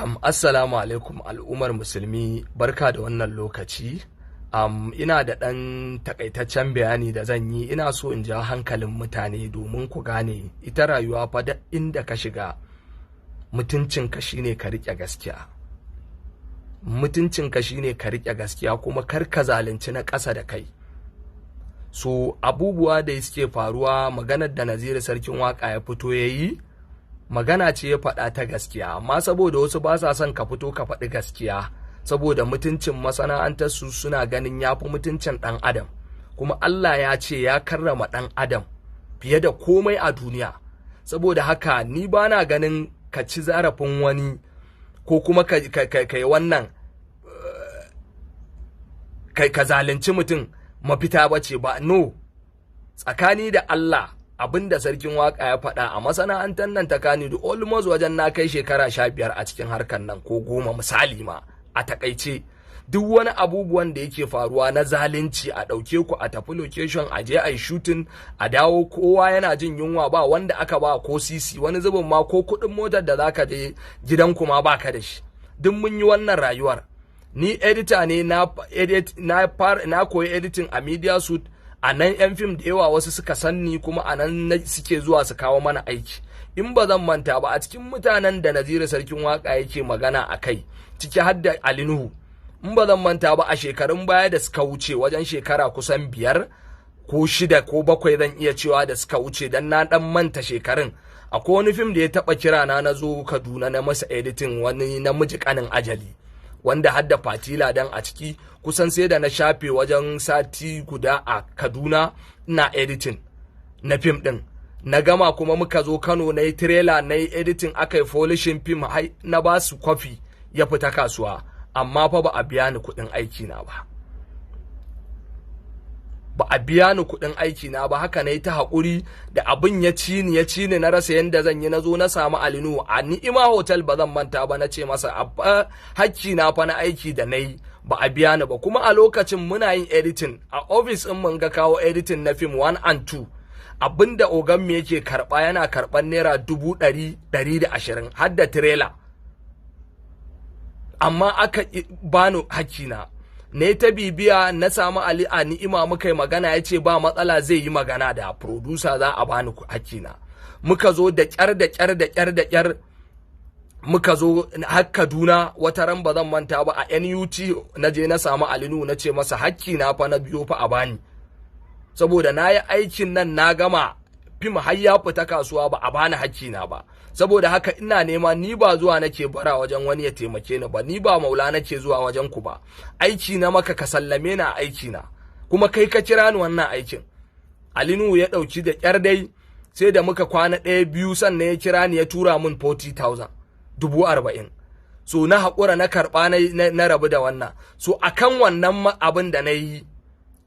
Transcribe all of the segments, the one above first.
Assalamu alaikum al'ummar musulmi, barka da wannan lokaci. Ina da ɗan takaitaccen bayani da zan yi. Ina so in ja hankalin mutane domin ku gane ita rayuwa fa da inda ka shiga mutuncinka shine ka riƙe gaskiya. Mutuncinka shine ka riƙe gaskiya kuma kar ka zalunci na ƙasa da kai. So abubuwa da suke faruwa, maganar da Nazir sarkin waka ya fito yayi magana ce ya faɗa ta gaskiya, amma saboda wasu ba sa son ka fito ka faɗi gaskiya saboda mutuncin masana'antar su suna ganin yafi mutuncin ɗan adam, kuma Allah ya ce ya karrama ɗan adam fiye da komai a duniya. Saboda haka ni ba na ganin ka ci zarafin wani ko kuma ka wannan ka zalunci mutum mafita bace ba. No, tsakani da Allah abinda sarkin waka ya faɗa a masana'antar nan ta kani da almost wajen na kai shekara 15 a cikin harkar nan ko 10 misali ma a takaice. Duk wani abubuwan da yake faruwa na zalunci a ɗauke ku a tafi location a je a yi shooting a dawo kowa yana jin yunwa, ba wanda aka ba ko sisi, wani zubin ma ko kuɗin motar da zaka je gidanku ma baka da shi. Duk mun yi wannan rayuwar. Ni editor ne, na koyi editing a media suit. A nan 'yan fim da yawa wasu suka sanni kuma a nan suke zuwa su kawo mana aiki. In ba zan manta ba, a cikin mutanen da Nazir sarkin waka yake magana a kai, ciki har da Ali Nuhu, in ba zan manta ba a shekarun baya da suka wuce, wajen shekara kusan 5 ko 6 ko 7 zan iya cewa da suka wuce, dan na dan manta shekarun. Akwai wani fim da ya taba kira na zo Kaduna na masa editing, wani namiji kanin ajali, wanda hadda fatila dan a ciki. Kusan sai da na shafe wajen sati guda a Kaduna ina editing na fim din. Na gama kuma muka zo Kano na yi trailer, na yi editing, aka yi polishing fim, na ba su kwafi ya fita kasuwa, amma fa ba a biya ni kuɗin aiki na ba. Ba a biya ni kuɗin aiki na ba. Haka na yi ta haƙuri da abin ya ci ni na rasa yanda zan yi. Na zo na samu Alinu a Ni'ima Hotel, ba zan manta ba, na ce masa hakki na fa na aiki da na yi ba a biya ni ba. Kuma a lokacin muna yin editing a office din mun ga kawo editing na film 1 and 2, abinda ogan me yake karba yana karban naira 100-120 har da trailer, amma aka bani hakki na. Ne ta bibiya, na samu Ali a Ni'ima, muka yi magana, ya ce ba matsala zai yi magana da producer za a bani hakki na. Muka zo da kyar muka zo har Kaduna. Wata ran ba zan manta ba, a NUT na je na samu Alinu na ce masa hakki na fa na biyo fa a bani, saboda na yi aikin nan na gama fim har ya fita kasuwa ba a bani hakki na ba. Saboda haka ina nema, ni ba zuwa nake bara wajen wani ya taimake ni ba, ni ba maula nake zuwa wajen ku ba. Aiki na maka ka sallame na aiki na, kuma kai ka kira ni wannan aikin. Alinu ya dauki da kyar dai, sai da muka kwana 1-2 sannan ya kira ni ya tura min 40,000, 40,000. So na haƙura na karɓa na rabu da wannan. So akan wannan abin da na yi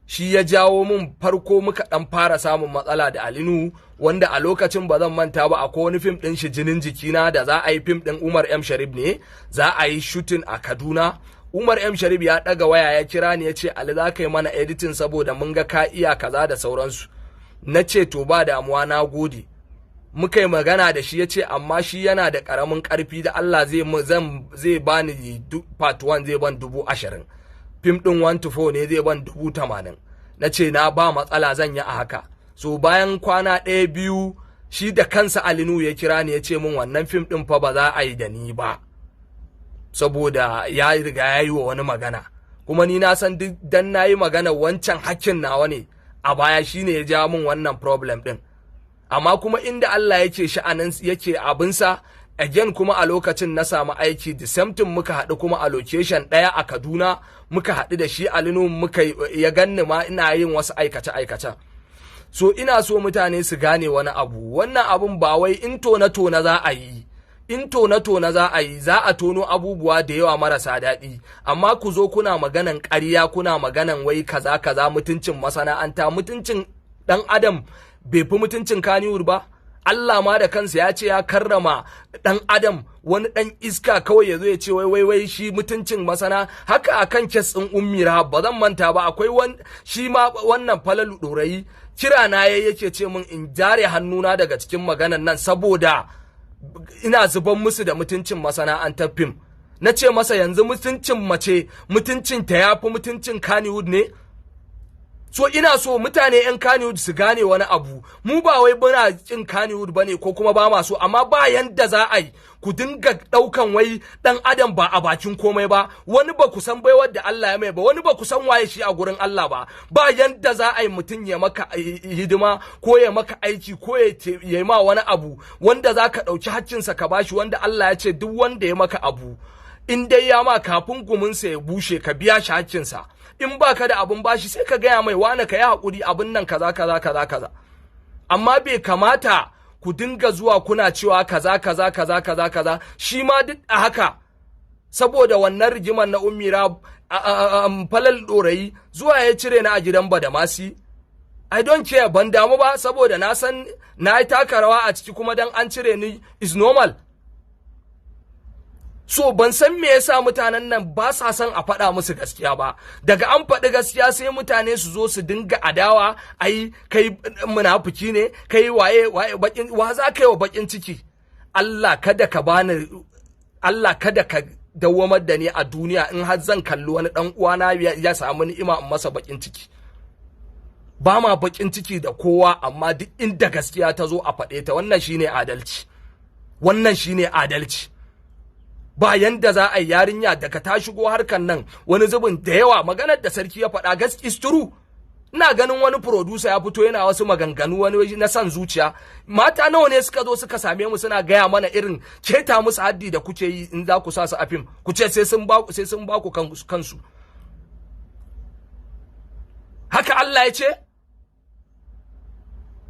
shi ya jawo min farko muka ɗan fara samun matsala da Alinu, wanda a lokacin ba zan manta ba akwai wani fim ɗin shi Jinin Jikina da za a yi. Fim ɗin Umar M Sharif ne, za a yi shooting a Kaduna. Umar M Sharif ya ɗaga waya ya kira ni ya ce Ali za ka yi mana editing saboda mun ga ka iya kaza da sauransu. Na ce to ba damuwa, na gode. Muka yi magana da shi, ya ce amma shi yana da ƙaramin ƙarfi da Allah zai bani part 1 zai ban 20,000. Fim ɗin 1 to 4 ne zai ban 80,000. Na ce na ba matsala, zan yi a haka. So bayan kwana 1-2 shi da kansa Alinu ya kira ni ya ce min wannan fim ɗin fa ba za a yi da ni ba, saboda ya riga ya yi wa wani magana. Kuma ni na san duk dan na yi magana wancan hakkin nawa ne a baya, shine ya ja min wannan problem ɗin. Amma kuma inda Allah yake sha'anin yake abinsa, again kuma a lokacin na samu aiki the same thing, muka haɗu kuma a location ɗaya a Kaduna, muka haɗu da shi Alinu, muka ya ganni ma ina yin wasu aikace-aikacen. So ina so mutane su gane wani abu, wannan abun ba wai in tona za a yi, za a tono abubuwa da yawa marasa daɗi, amma ku zo kuna maganan ƙarya, kuna maganan wai kaza mutuncin masana'anta, mutuncin ɗan adam bai fi mutuncin Kannywood ba. Allah ma da kansa ya ce ya karrama ɗan adam, wani ɗan iska kawai ya zo ya ce wai shi mutuncin masana. Haka akan kes ɗin Ummi Rahab ba zan manta ba, akwai shi ma wannan Falalu Ɗorayi kira na yake ce min in jare hannuna daga cikin maganan nan saboda ina zuban musu da mutuncin masana'antar fim. na ce masa yanzu mutuncin mace mutuncin ta yafi mutuncin Kannywood ne. So ina so mutane 'yan Kannywood su gane wani abu, mu ba wai muna kin Kannywood bane ko kuma ba ma so, amma ba yanda za a yi ku dinga daukan wai dan adam ba a bakin komai ba, wani ba ku san baiwar da Allah ya mai ba, wani ba ku san waye shi a gurin Allah ba yanda za a yi mutum ya maka hidima ko ya maka aiki ko ya yi ma wani abu wanda za ka ɗauki haccinsa ka bashi, wanda Allah ya ce duk wanda ya maka abu in dai ya ma kafin guminsa ya bushe ka biya shi haccinsa. In baka da abun bashi sai ka gaya mai wane ka yi haƙuri abin nan kaza. Amma bai kamata ku dinga zuwa kuna cewa kaza. Shi ma duk a haka saboda wannan rigimar na Ummira falal ɗorayi zuwa ya cire na a gidan Badamasi. I don't care, ban damu ba saboda na san na yi taka rawa a ciki kuma dan an cire ni is normal. So ban san me yasa mutanen nan ba sa son a faɗa musu gaskiya ba, daga an faɗi gaskiya sai mutane su zo su dinga adawa, ai kai munafiki ne, kai waye bakin wa za ka yi wa bakin ciki. Allah kada ka dawwamar da ni a duniya in har zan kalli wani dan uwana ya samu ni'ima in masa bakin ciki. Ba ma bakin ciki da kowa, amma duk inda gaskiya ta zo a faɗe ta, wannan shine adalci. Ba yanda za a yi yarinya daga ta shigo harkan nan wani zubin da yawa maganar da sarki ya faɗa gaskiya is true. Ina ganin wani producer ya fito yana wasu maganganu wani na san zuciya, mata nawa ne suka zo suka same mu suna gaya mana irin keta musu haddi da kuke yi in za ku sa su a fim, ku ce sai sun ba ku kansu. Haka Allah ya ce.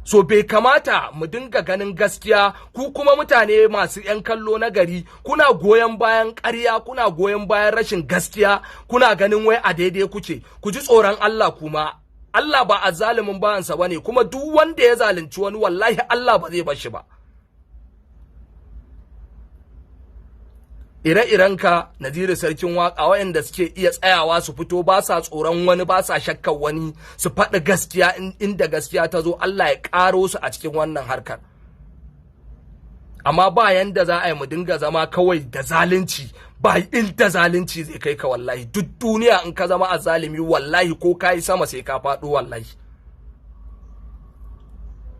So bai kamata mu dinga ganin gaskiya, ku kuma mutane masu 'yan kallo na gari kuna goyon bayan ƙarya, kuna goyon bayan rashin gaskiya, kuna ganin wai a daidai kuke. Ku ji tsoron Allah kuma. Allah ba azzalumin bayansa bane, kuma duk wanda ya zalunci wani wallahi Allah ba zai bar shi ba. Ire-irenka Nazir sarkin waka waɗanda suke iya tsayawa su fito ba sa tsoron wani, ba sa shakkar wani, su faɗi gaskiya inda gaskiya ta zo, Allah ya ƙaro su a cikin wannan harkar. Amma ba yanda za a yi mu dinga zama kawai da zalunci, ba inda zalunci zai kai ka wallahi. Duk duniya in ka zama azzalimi wallahi ko ka yi sama sai ka faɗo wallahi.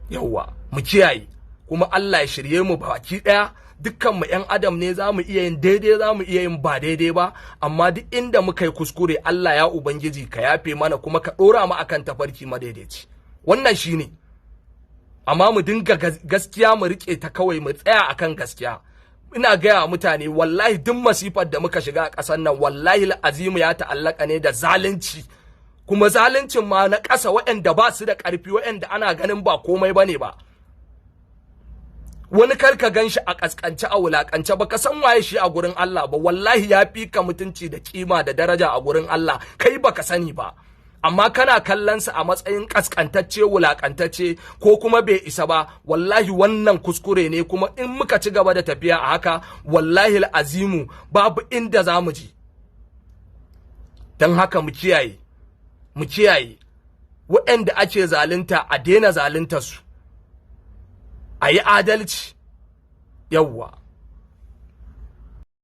Yawwa mu kiyaye, kuma Allah ya shirye mu baki ɗaya. Dukkanmu 'yan adam ne, za mu iya yin daidai, za mu iya yin ba daidai ba, amma duk inda muka yi kuskure Allah ya Ubangiji ka yafe mana kuma ka ɗora mu akan tafarki madaidaici. Wannan shi ne, amma mu dinga gaskiya mu riƙe ta kawai, mu tsaya akan gaskiya. Ina gaya mutane wallahi duk masifar da muka shiga a ƙasar nan wallahi azimu ya ta'allaka ne da zalunci, kuma zaluncin ma na ƙasa waɗanda ba su da ƙarfi, waɗanda ana ganin ba komai bane ba. Wani karka gan shi a kaskance a wulakance, baka san waye shi a gurin Allah ba, wallahi ya fi ka mutunci da kima da daraja a gurin Allah, kai baka sani ba. Amma kana kallon sa a matsayin kaskantacce, wulakantacce ko kuma bai isa ba, wallahi wannan kuskure ne, kuma in muka ci gaba da tafiya a haka wallahi azimu babu inda za mu je. Dan haka mu kiyaye waɗanda ake zalunta a daina zaluntar su, a yi adalci. Yawwa.